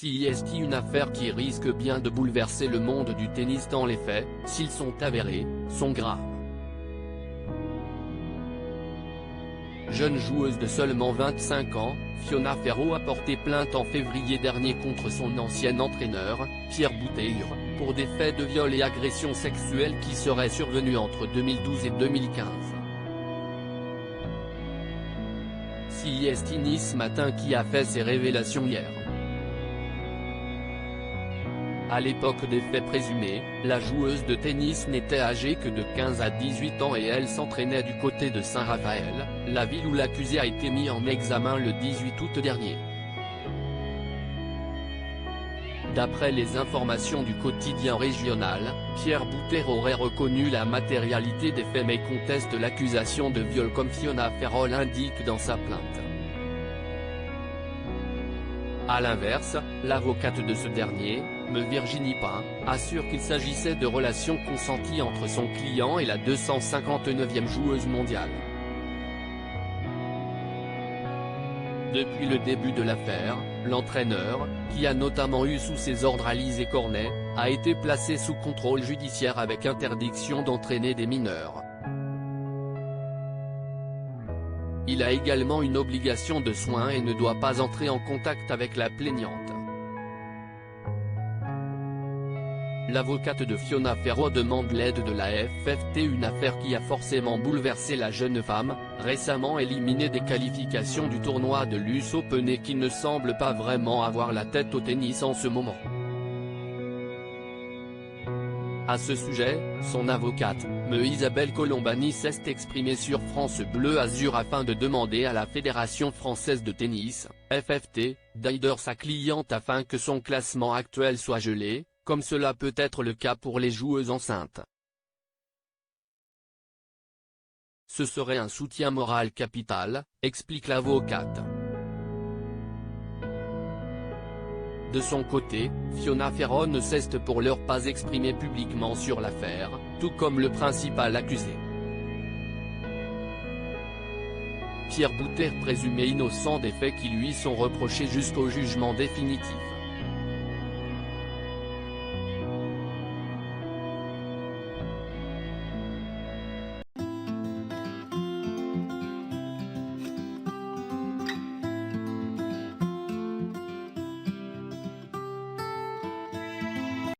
Si est une affaire qui risque bien de bouleverser le monde du tennis tant les faits, s'ils sont avérés, sont graves. Jeune joueuse de seulement 25 ans, Fiona Ferro a porté plainte en février dernier contre son ancien entraîneur, Pierre Bouteyr, pour des faits de viol et agression sexuelle qui seraient survenus entre 2012 et 2015. C'est Nice Matin qui a fait ces révélations hier. À l'époque des faits présumés, la joueuse de tennis n'était âgée que de 15 à 18 ans et elle s'entraînait du côté de Saint-Raphaël, la ville où l'accusé a été mis en examen le 18 août dernier. D'après les informations du quotidien régional, Pierre Bouteyr aurait reconnu la matérialité des faits mais conteste l'accusation de viol comme Fiona Ferro l'indique dans sa plainte. A l'inverse, l'avocate de ce dernier, Virginie Pain, assure qu'il s'agissait de relations consenties entre son client et la 259e joueuse mondiale. Depuis le début de l'affaire, l'entraîneur, qui a notamment eu sous ses ordres Alizé Cornet, a été placé sous contrôle judiciaire avec interdiction d'entraîner des mineurs. Il a également une obligation de soins et ne doit pas entrer en contact avec la plaignante. L'avocate de Fiona Ferro demande l'aide de la FFT, une affaire qui a forcément bouleversé la jeune femme, récemment éliminée des qualifications du tournoi de l'US Open et qui ne semble pas vraiment avoir la tête au tennis en ce moment. À ce sujet, son avocate, Isabelle Colombani s'est exprimée sur France Bleu Azur afin de demander à la Fédération française de tennis, FFT, d'aider sa cliente afin que son classement actuel soit gelé, comme cela peut être le cas pour les joueuses enceintes. Ce serait un soutien moral capital, explique l'avocate. De son côté, Fiona Ferro ne s'est pour l'heure pas exprimée publiquement sur l'affaire, tout comme le principal accusé. Pierre Bouteyr présumé innocent des faits qui lui sont reprochés jusqu'au jugement définitif.